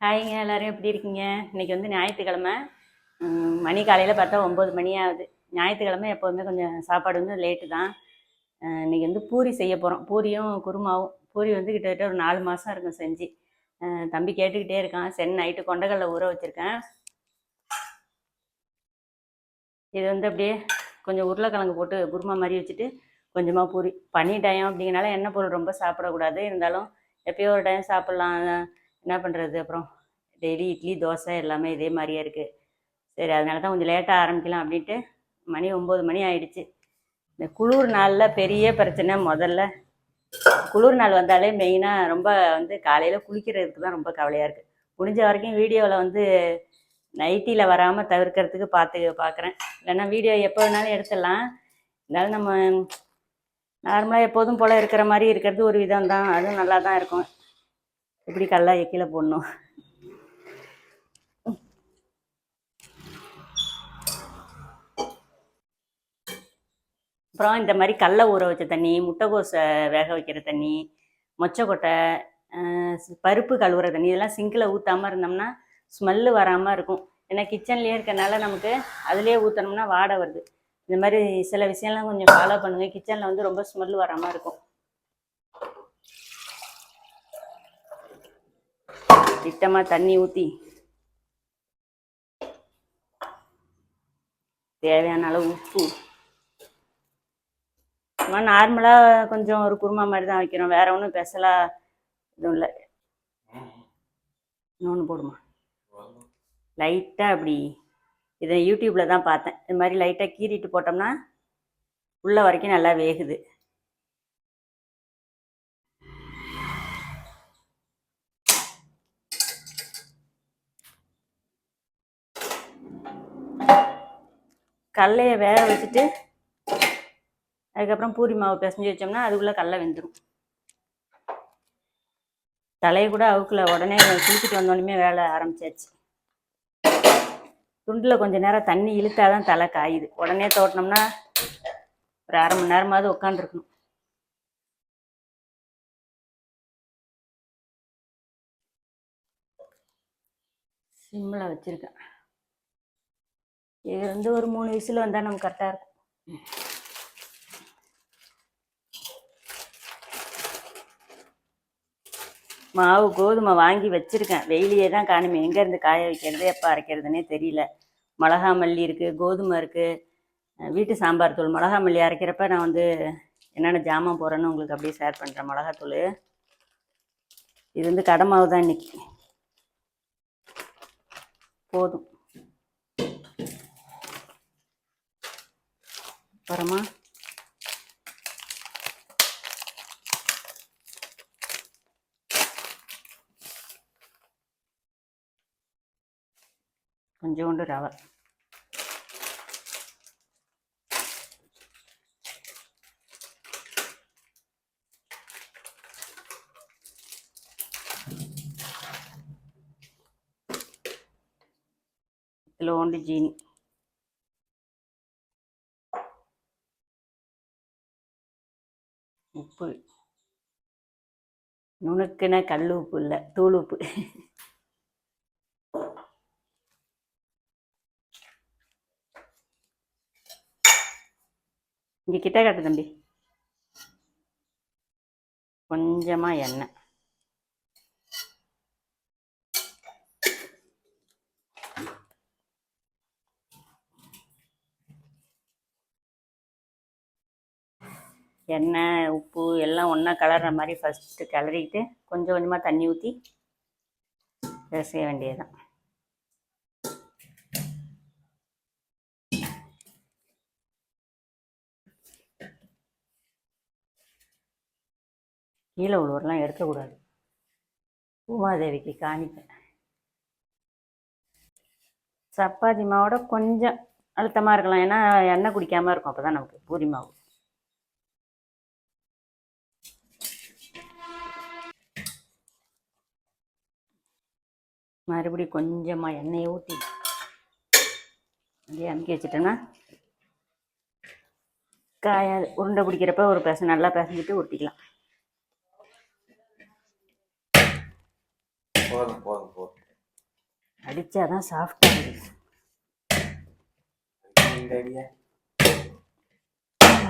ஹாய்ங்க, எல்லாரும் எப்படி இருக்கீங்க? இன்னைக்கு வந்து ஞாயிற்றுக்கிழமை. மணி காலையில் பார்த்தா 9 மணி ஆகுது. ஞாயிற்றுக்கிழமை எப்போதுமே கொஞ்சம் சாப்பாடு வந்து லேட்டு தான். இன்னைக்கு வந்து பூரி செய்ய போகிறோம். பூரியும் குருமாவும். பூரி வந்து கிட்டத்தட்ட ஒரு 4 மாதம் இருக்கும் செஞ்சு. தம்பி கேட்டுக்கிட்டே இருக்கான். சரி, நைட்டு கொண்டக்கடலை ஊற வச்சுருக்கேன். இது வந்து அப்படியே கொஞ்சம் உருளைக்கிழங்கு போட்டு குருமா மாதிரி வச்சுட்டு கொஞ்சமாக பூரி பனி டைம் அப்படிங்கிறனால எண்ணெய் பொருள் ரொம்ப சாப்பிடக்கூடாது. இருந்தாலும் எப்பயோ ஒரு டைம் சாப்பிட்லாம். என்ன பண்ணுறது? அப்புறம் டெய்லி இட்லி தோசை எல்லாமே இதே மாதிரியே இருக்குது. சரி, அதனால தான் கொஞ்சம் லேட்டாக ஆரம்பிக்கலாம் அப்படின்ட்டு. மணி 9 மணி ஆயிடுச்சு. இந்த குளிர் நாளில் பெரிய பிரச்சனை. முதல்ல குளிர் நாள் வந்தாலே மெயினாக ரொம்ப வந்து காலையில் குளிக்கிறதுக்கு தான் ரொம்ப கவலையாக இருக்குது. முடிஞ்ச வரைக்கும் வீடியோவில் வந்து நைட்டியில் வராமல் தவிர்க்கிறதுக்கு பார்க்குறேன். இல்லைன்னா வீடியோ எப்போ வேணாலும் எடுத்துடலாம். இருந்தாலும் நம்ம நார்மலாக எப்போதும் போல் இருக்கிற மாதிரி இருக்கிறது ஒரு விதம் தான். அதுவும் நல்லா தான் இருக்கும். எப்படி கல்லா கீழே போடணும். அப்புறம் இந்த மாதிரி கடல ஊற வச்ச தண்ணி, முட்டைக்கோஸை வேக வைக்கிற தண்ணி, மொச்சக்கொட்டை, பருப்பு கழுவுற தண்ணி, இதெல்லாம் சிங்கில் ஊற்றாமல் இருந்தோம்னா ஸ்மெல்லு வராமல் இருக்கும். ஏன்னா கிச்சன்லேயே இருக்கனால நமக்கு அதுலேயே ஊற்றினோம்னா வாடை வருது. இந்த மாதிரி சில விஷயம்லாம் கொஞ்சம் ஃபாலோ பண்ணுங்கள். கிச்சனில் வந்து ரொம்ப ஸ்மெல்லு வராமல் இருக்கும். திட்டமாக தண்ணி ஊற்றி தேவையான அளவு உப்பு. சும்மா நார்மலாக கொஞ்சம் ஒரு குருமா மாதிரி தான் வைக்கிறோம். வேறு ஒன்றும் ஸ்பெஷலாக எதுவும் இல்லை. இன்னொன்று போடுமா லைட்டாக அப்படி. இதை யூடியூப்பில் தான் பார்த்தேன். இது மாதிரி லைட்டாக கீறிட்டு போட்டோம்னா உள்ள வரைக்கும் நல்லா வேகுது. கடலையை வேக வச்சுட்டு அதுக்கப்புறம் பூரி மாவு பிசைஞ்சு வச்சோம்னா அதுக்குள்ளே கடலை வெந்துடும். தலையை கூட அவுக்குல உடனே குளிச்சுட்டு வந்தோடனே வேலை ஆரம்பிச்சாச்சு. துண்டில் கொஞ்சம் நேரம் தண்ணி இழுத்தாதான் தலை காயுது. உடனே தோட்டினோம்னா ஒரு அரை மணி நேரமாவது உட்காந்துருக்கணும். சிம்மில் வச்சுருக்கேன். இது வந்து ஒரு 3 விசில் வந்தால் நமக்கு கரெக்டாக இருக்கும். மாவு கோதுமை வாங்கி வச்சுருக்கேன். வெயிலியே தான் காணுமே. எங்கேருந்து காய வைக்கிறது, எப்போ அரைக்கிறதுனே தெரியல. மிளகா மல்லி இருக்குது, கோதுமை இருக்குது, வீட்டு சாம்பார் தூள். மிளகா மல்லி அரைக்கிறப்ப நான் வந்து என்னென்ன ஜாமான் போடுறேன்னு உங்களுக்கு அப்படியே ஷேர் பண்ணுறேன். மிளகாத்தூள் இது வந்து கடை மாவு தான் இன்றைக்கி. போதும். அப்புறமா கொஞ்சோண்டு ரவை. இதிலோண்டு ஜீனி. உப்பு நுணுக்குன கல் உப்பு இல்லை, தூள் உப்பு. இங்கே கிட்ட காட்டு தம்பி. கொஞ்சமாக எண்ணெய். எண்ணெய் உப்பு எல்லாம் ஒன்றா கலர்ற மாதிரி ஃபஸ்ட்டு கிளறிக்கிட்டு கொஞ்சம் கொஞ்சமாக தண்ணி ஊற்றி செய்ய வேண்டியதுதான். கீழே உள்ளவரெலாம் எடுக்கக்கூடாது. பூமாதேவிக்கு காணிப்பேன். சப்பாத்தி மாவோட கொஞ்சம் அழுத்தமாக இருக்கலாம். ஏன்னா எண்ணெய் குடிக்காமல் இருக்கும். அப்போ தான் நமக்கு பூரி மாவு. மறுபடியும் கொஞ்சமாக எண்ணெயை ஊற்றி அப்படியே அமுக்கி வச்சுட்டேன்னா காயாது. உருண்டை பிடிக்கிறப்ப ஒரு நல்லா பிசைஞ்சிட்டு ஊற்றிக்கலாம். போதும் போதும் போதும். அடித்தாதான் சாஃப்டாக இருக்குது.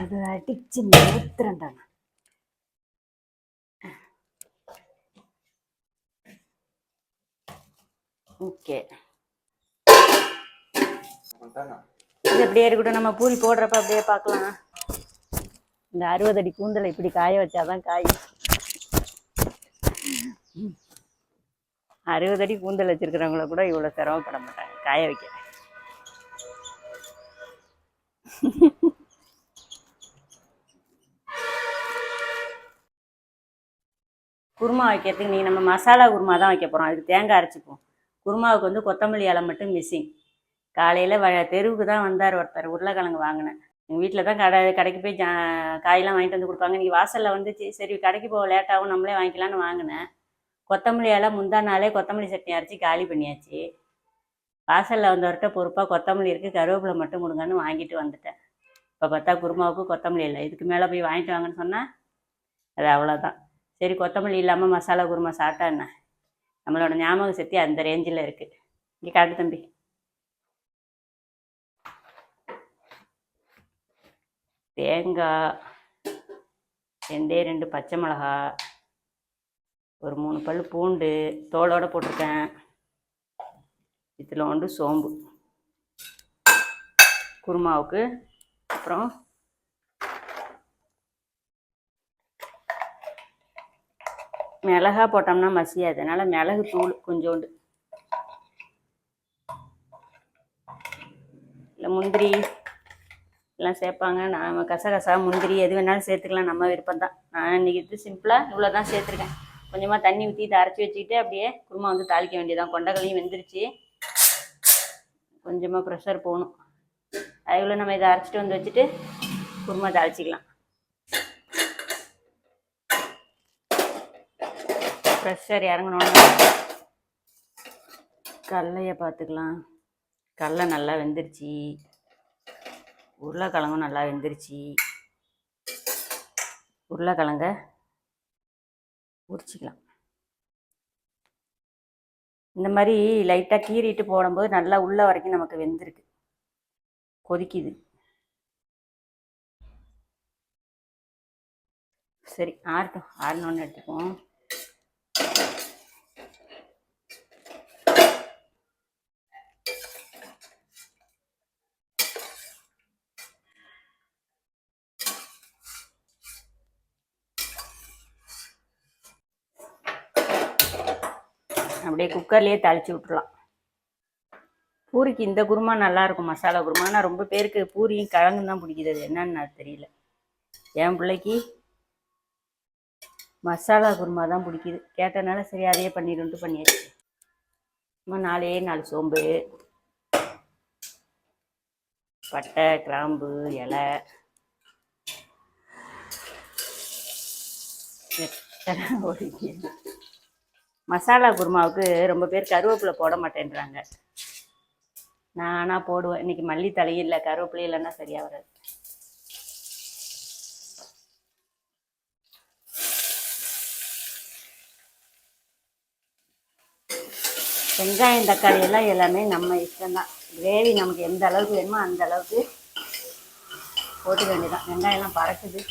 அது அடிச்சு நேத்துறேன்டா. ஓகே, இது அப்படியே இருக்கட்டும். நம்ம பூரி போடுறப்ப அப்படியே பார்க்கலாம். இந்த 60 அடி கூந்தலை இப்படி காய வச்சாதான் காய். 60 அடி கூந்தல் வச்சிருக்கிறவங்கள கூட இவ்வளோ சிரமப்பட மாட்டாங்க காய வைக்க. குருமா வைக்கிறதுக்கு நீங்கள் நம்ம மசாலா குருமா தான் வைக்க போகிறோம். அதுக்கு தேங்காய் அரைச்சிப்போம். குருமாவுக்கு வந்து கொத்தமல்லி இலை மட்டும் மிஸ்ஸிங். காலையில் தெருவுக்கு தான் வந்தார் ஒருத்தர், உருளைக்கிழங்கு வாங்கினேன். எங்கள் வீட்டில் தான் கடைக்கு போய் காயெல்லாம் வாங்கிட்டு வந்து கொடுப்பாங்க. இன்றைக்கி வாசலில் வந்துச்சு, சரி கடைக்கு போக லேட்டாகவும் நம்மளே வாங்கிக்கலான்னு வாங்கினேன். கொத்தமல்லி இலை முந்தா நாளே கொத்தமல்லி சட்னி அரைச்சி காலி பண்ணியாச்சு. வாசலில் வந்தவர்கிட்ட பொறுப்பாக கொத்தமல்லி இருக்குது, கருவேப்பிலை மட்டும் கொடுங்கன்னு வாங்கிட்டு வந்துட்டேன். இப்போ பார்த்தா குருமாவுக்கு கொத்தமல்லி இல்லை. இதுக்கு மேலே போய் வாங்கிட்டு வாங்கன்னு சொன்னால் அது அவ்வளோதான். சரி, கொத்தமல்லி இல்லாமல் மசாலா குருமா சாப்பிட்டா என்ன? நம்மளோட ஞாபக சக்தி அந்த ரேஞ்சில் இருக்குது. இங்கே காட்டு தம்பி. தேங்காய் 2 பச்சை மிளகா, ஒரு 3 பல் பூண்டு தோலோடு போட்டிருக்கேன். இதில் வந்து சோம்பு குருமாவுக்கு. அப்புறம் மிளகா போட்டோம்னா மசியாது, அதனால் மிளகு தூள் கொஞ்சோண்டு. இல்லை முந்திரி எல்லாம் சேர்ப்பாங்க. நம்ம கசகசா முந்திரி எது வேணாலும் சேர்த்துக்கலாம், நம்ம விருப்பம் தான். நான் இன்றைக்கி இது சிம்பிளாக இவ்வளோ தான் சேர்த்துருக்கேன். கொஞ்சமாக தண்ணி ஊற்றி இதை அரைச்சி வச்சுக்கிட்டு அப்படியே குருமா வந்து தாளிக்க வேண்டியதான். கொண்டக்கல்லையும் வெந்துருச்சு, கொஞ்சமாக ப்ரெஷர் போகணும். அதுக்குள்ளே நம்ம இதை அரைச்சிட்டு வந்து வச்சுட்டு குருமா தாளிச்சிக்கலாம். ப்ரெஷர் இறங்கணுன்னு கடலையை பார்த்துக்கலாம். கடலை நல்லா வெந்துருச்சு, உருளைக்கிழங்கும் நல்லா வெந்துருச்சு. உருளைக்கிழங்க உரிச்சிக்கலாம். இந்த மாதிரி லைட்டாக கீறிட்டு போடும்போது நல்லா உள்ள வரைக்கும் நமக்கு வெந்திருக்கு. கொதிக்குது. சரி, ஆறட்டும். ஆறணுன்னு எடுத்துக்குவோம். அப்படியே குக்கர்லேயே தாளித்து விட்டுறலாம். பூரிக்கு இந்த குருமா நல்லாயிருக்கும், மசாலா குருமா. ஆனால் ரொம்ப பேருக்கு பூரியும் கிழங்கும் தான் பிடிக்குது. அது என்னன்னு தெரியல. என் பிள்ளைக்கு மசாலா குருமா தான் பிடிக்குது. கேட்டனால சரி அதையே பண்ணிடுன்ட்டு பண்ணியாச்சு. சும்மா 4 சோம்பு, பட்டை, கிராம்பு, இலை, மசாலா குருமாவுக்கு ரொம்ப பேர் கருவேப்பிலை போட மாட்டேன்றாங்க. நானாக போடுவேன். இன்றைக்கி மல்லி தலையும் இல்லை, கருவேப்பிலை இல்லைன்னா சரியாக வராது. வெங்காயம் தக்காளி எல்லாம் எல்லாமே நம்ம இஷ்டம்தான். கிரேவி நமக்கு எந்த அளவுக்கு வேணுமோ அந்த அளவுக்கு போட்டு வேண்டியதான். வெங்காயம்லாம் பறக்குது.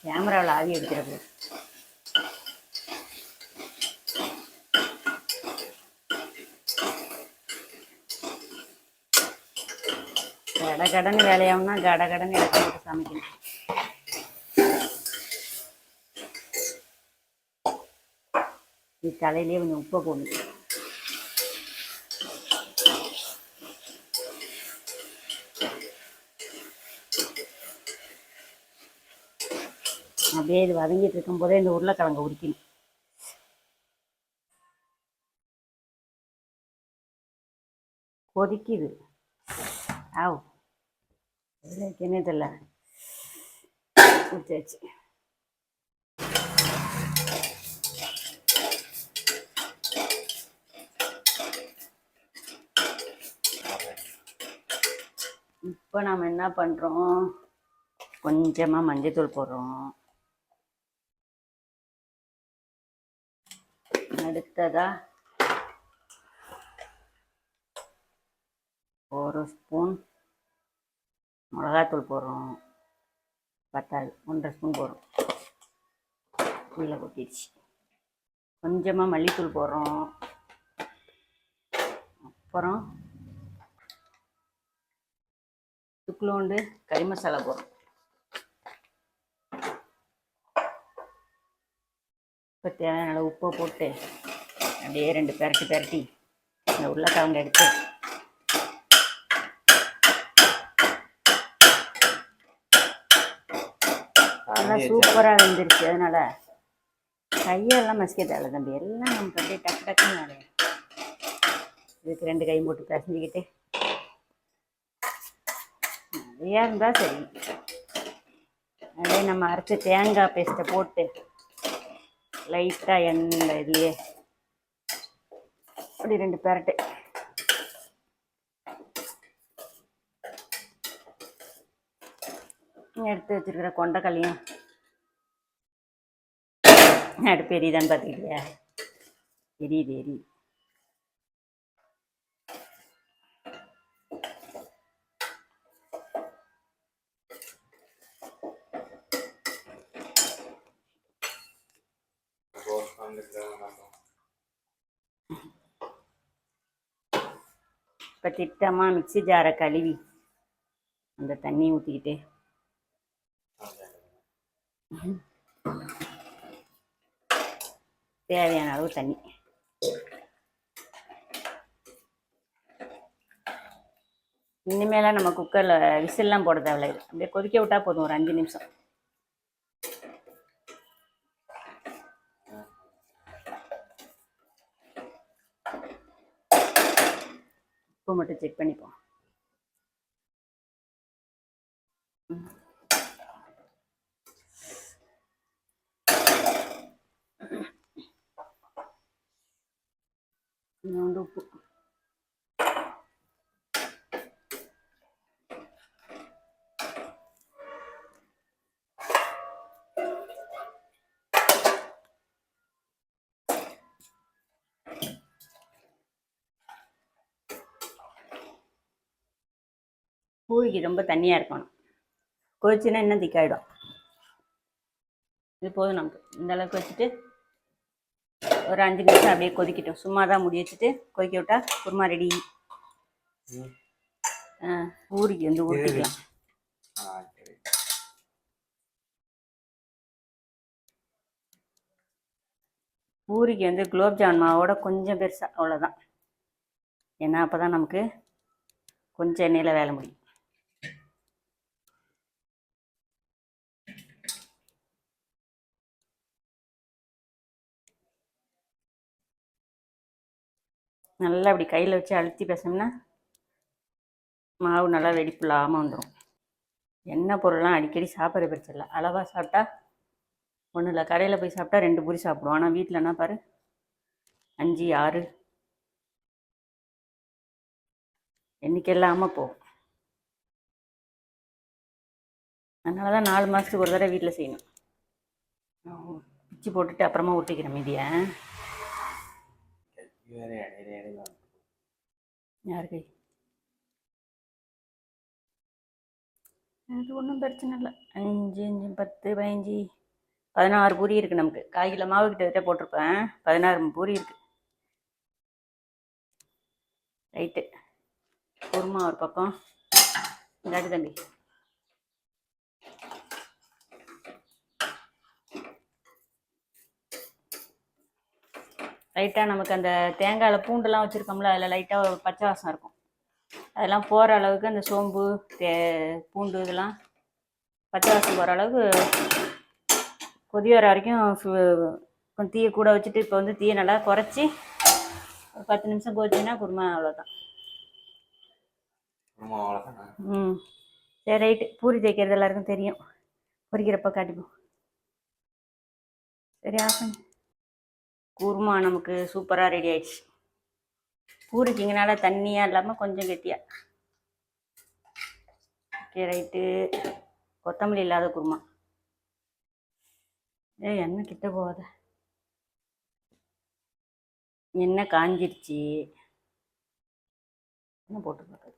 கேமராவில் ஆவி எடுக்கிறது. கடகடன்னு வேலையாகும்னா கடகடன்னு எடுத்து போட்டு சமைக்கணும். இது தலையிலேயே கொஞ்சம் உப்பை போடணும். அப்படியே இது வதங்கிட்டு இருக்கும் போதே இந்த உருளைக்கிழங்கு உரிக்கணும். கொதிக்குது. ஆவ், என்ன தெரியல, குடிச்சாச்சு. இப்போ நாம் என்ன பண்ணுறோம், கொஞ்சமாக மஞ்சத்தூள் போடுறோம். அடுத்ததாக 1 ஸ்பூன் மிளகாத்தூள் போடுறோம். பத்தாது, 1.5 ஸ்பூன் போடுறோம். கீழே கொட்டிடுச்சு. கொஞ்சமாக மல்லித்தூள் போடுறோம். அப்புறம் துக்குளோண்டு கறி மசாலா போடுறோம். இப்போ தேவையான அளவு உப்பை போட்டு அப்படியே 2 பெரட்டி இந்த உருளைக்கிழங்கு எடுத்து நல்லா சூப்பராக வெந்துருச்சு. அதனால் கையெல்லாம் மசிக்க தேவை தம்பி, எல்லாம் நமக்கு அப்படியே டக்கு டக்குன்னு வேலையும். இதுக்கு 2 கை போட்டு பிசைஞ்சிக்கிட்டு நிறையா இருந்தால் சரி. அதே நம்ம அரைச்ச தேங்காய் பேஸ்ட்டை போட்டு லைட்டாக எண்ணெய் இதுலேயே அப்படி 2 பெரட்டு எடுத்து வச்சுருக்கிற கொண்டைக்கல்லையும் அடுப்பு எரியுதான்னு பார்த்துக்கிட்டியா? எரியுது. இப்போ திட்டமாக மிக்ஸி ஜாரை கழுவி அந்த தண்ணி ஊற்றிக்கிட்டு தேவையான அளவு தண்ணி இனிமேலாம் நம்ம குக்கரில் விசில்லாம் போட தேவையில்லை. அப்படியே கொதிக்க விட்டால் போதும், ஒரு 5 நிமிஷம். உப்பு மட்டும் செக் பண்ணிப்போம். இன்னொன்று உப்பு. பூரிக்கு ரொம்ப தண்ணியாக இருக்கணும். கொதிச்சுன்னா இன்னும் திக்காயிடும். இது போதும் நமக்கு. இந்த அளவுக்கு வச்சுட்டு ஒரு 5 நிமிஷம் அப்படியே கொதிக்கட்டும். சும்மா தான் முடி வச்சுட்டு கொதிக்க விட்டா குருமா ரெடி. பூரிக்கு வந்து ஊற்றிக்கலாம். பூரிக்கு வந்து குலோப்ஜான் மாவோட கொஞ்சம் பெருசாக, அவ்வளோதான். ஏன்னா அப்போ தான் நமக்கு கொஞ்சம் எண்ணெயில் வேலை முடியும். நல்லா அப்படி கையில் வச்சு அழுத்தி பேசோம்னா மாவு நல்லா வெடிப்புலாமல் வந்துடும். எண்ணெய் பொருள்லாம் அடிக்கடி சாப்பிட்ற பிரச்சனை இல்லை. அளவாக சாப்பிட்டா ஒன்றும் இல்லை. கடையில் போய் சாப்பிட்டா 2 பூரி சாப்பிடுவோம். ஆனால் வீட்டிலன்னா பாரு 5 6 எண்ணிக்கை இல்லாமல் போகும். அதனால தான் 4 மாதத்துக்கு ஒரு தடவை வீட்டில் செய்யணும். பிச்சு போட்டுட்டு அப்புறமா ஊற்றிக்கிறேன் மீதியை. யார் கை? அது ஒன்றும் பிரச்சனை இல்லை. 5 5 10 15 16 பூரி இருக்குது நமக்கு. 1/4 கிலோ மாவு கிட்ட போட்டிருப்பேன். 16 பூரி இருக்குது. ரைட்டு. குருமா ஒரு பக்கம். இந்தாட்டு தம்பி. லைட்டாக நமக்கு அந்த தேங்காயில் பூண்டுலாம் வச்சுருக்கோம்ல, அதில் லைட்டாக ஒரு பச்சை வாசம் இருக்கும். அதெல்லாம் போகிற அளவுக்கு அந்த சோம்பு பூண்டு இதெல்லாம் பச்சை வாசம் போகிற அளவுக்கு கொதி வர வரைக்கும் கொஞ்சம் தீயை கூட வச்சுட்டு இப்போ வந்து தீயை நல்லா குறைச்சி ஒரு 10 நிமிஷம் கொதிச்சின்னா குருமா அவ்வளோதான். சரி ரைட்டு. பூரி தேய்க்கிறது எல்லாருக்கும் தெரியும். பொரிக்கிறப்ப காட்டிப்போம். சரி ஆஃப். குருமா நமக்கு சூப்பராக ரெடி ஆயிடுச்சு. பூரிக்கிங்கனால தண்ணியாக இல்லாமல் கொஞ்சம் கெட்டியாக. Okay right. கொத்தமல்லி இல்லாத குருமா. எண்ணெய் கிட்ட போகாத. எண்ணெய் காஞ்சிருச்சு. என்ன போட்டு பார்க்குறது.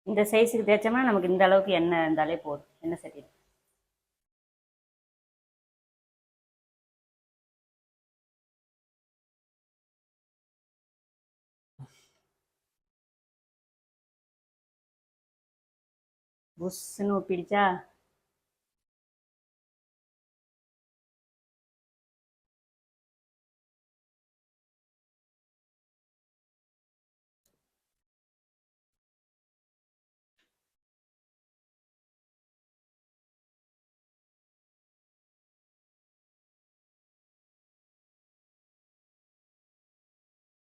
இந்த சைஸுக்கு தேய்ச்சோம்னா நமக்கு இந்த அளவுக்கு எண்ணெய் இருந்தாலே போதும். எண்ணெய் சட்டியில் புஷ்ஷுன்னு ஒப்பிடிச்சா.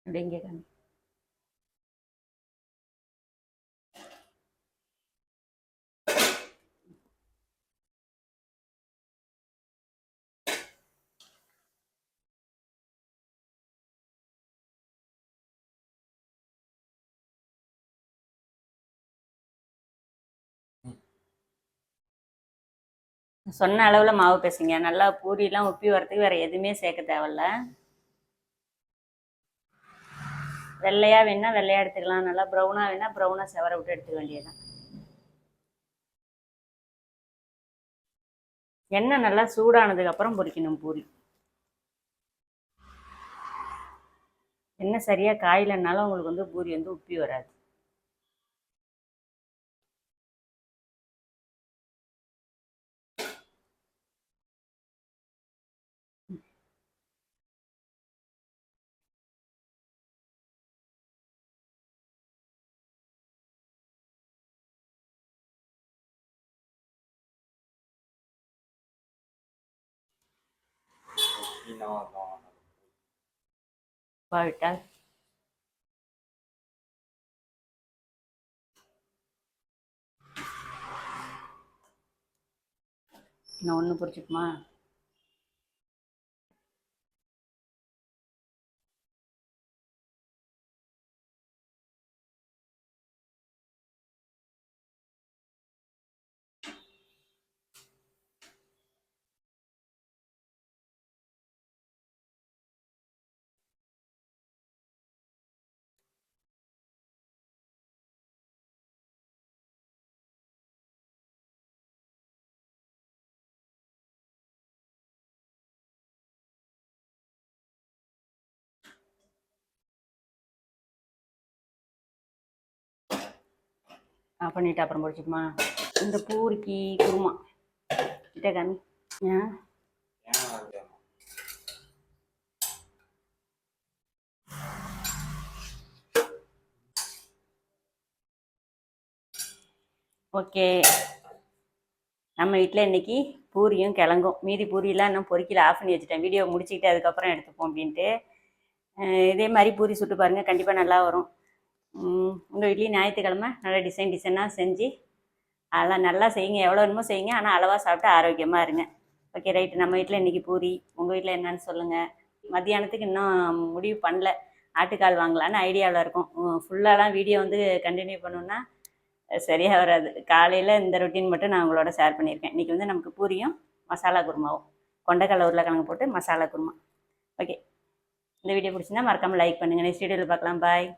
அப்படிங்க காமி. சொன்ன அளவில் மாவு பேசுங்க. நல்லா பூரிலாம் உப்பி வரத்துக்கு வேறு எதுவுமே சேர்க்க தேவையில்ல. வெள்ளையாக வேணால் வெள்ளையாக எடுத்துக்கலாம், நல்லா ப்ரௌனாக வேணால் ப்ரௌனாக செவர விட்டு எடுத்துக்க வேண்டியதுதான். எண்ணெய் நல்லா சூடானதுக்கப்புறம் பொரிக்கணும் பூரி. எண்ணெய் சரியாக காயிலனாலும் உங்களுக்கு வந்து பூரி வந்து உப்பி வராது. விட்டால் நான் ஒன்று பொரிச்சுக்குமா. பண்ணிவிட்டு அப்புறம் பொரிச்சுக்குமா. இந்த பூரிக்கு குருமா கிட்ட காமி. ஏன் ஓகே. நம்ம வீட்டில் இன்றைக்கி பூரியும் கிழங்கும். மீதி பூரியெலாம் இன்னும் பொரிக்கல, ஆஃப் பண்ணி வச்சுட்டேன். வீடியோ முடிச்சுக்கிட்டு அதுக்கப்புறம் எடுத்துப்போம் அப்படின்ட்டு. இதே மாதிரி பூரி சுட்டு பாருங்கள், கண்டிப்பாக நல்லா வரும். உங்கள் வீட்லேயும் ஞாயிற்றுக்கிழமை நல்லா டிசைனாக செஞ்சு அதெல்லாம் நல்லா செய்யுங்க. எவ்வளோ வேணுமோ செய்யுங்க, ஆனால் அளவாக சாப்பிட்டு ஆரோக்கியமாக இருங்க. Okay right. நம்ம வீட்டில் இன்றைக்கி பூரி. உங்கள் வீட்டில் என்னன்னு சொல்லுங்கள். மத்தியானத்துக்கு இன்னும் முடிவு பண்ணல, ஆட்டுக்கால் வாங்கலான்னு ஐடியாவில் இருக்கும். ஃபுல்லாலாம் வீடியோ வந்து கண்டினியூ பண்ணோன்னா சரியாக வராது. காலையில் இந்த ரொட்டீன் மட்டும் நான் உங்களோட ஷேர் பண்ணியிருக்கேன். இன்றைக்கி வந்து நமக்கு பூரியும் மசாலா குருமாவும், கொண்டைக்கடலை உருளைக்கிழங்கு போட்டு மசாலா குருமா. ஓகே, இந்த வீடியோ பிடிச்சிருந்தா மறக்காமல் லைக் பண்ணுங்கள். நெக்ஸ்ட் வீடியோவில் பார்க்கலாம். பாய்.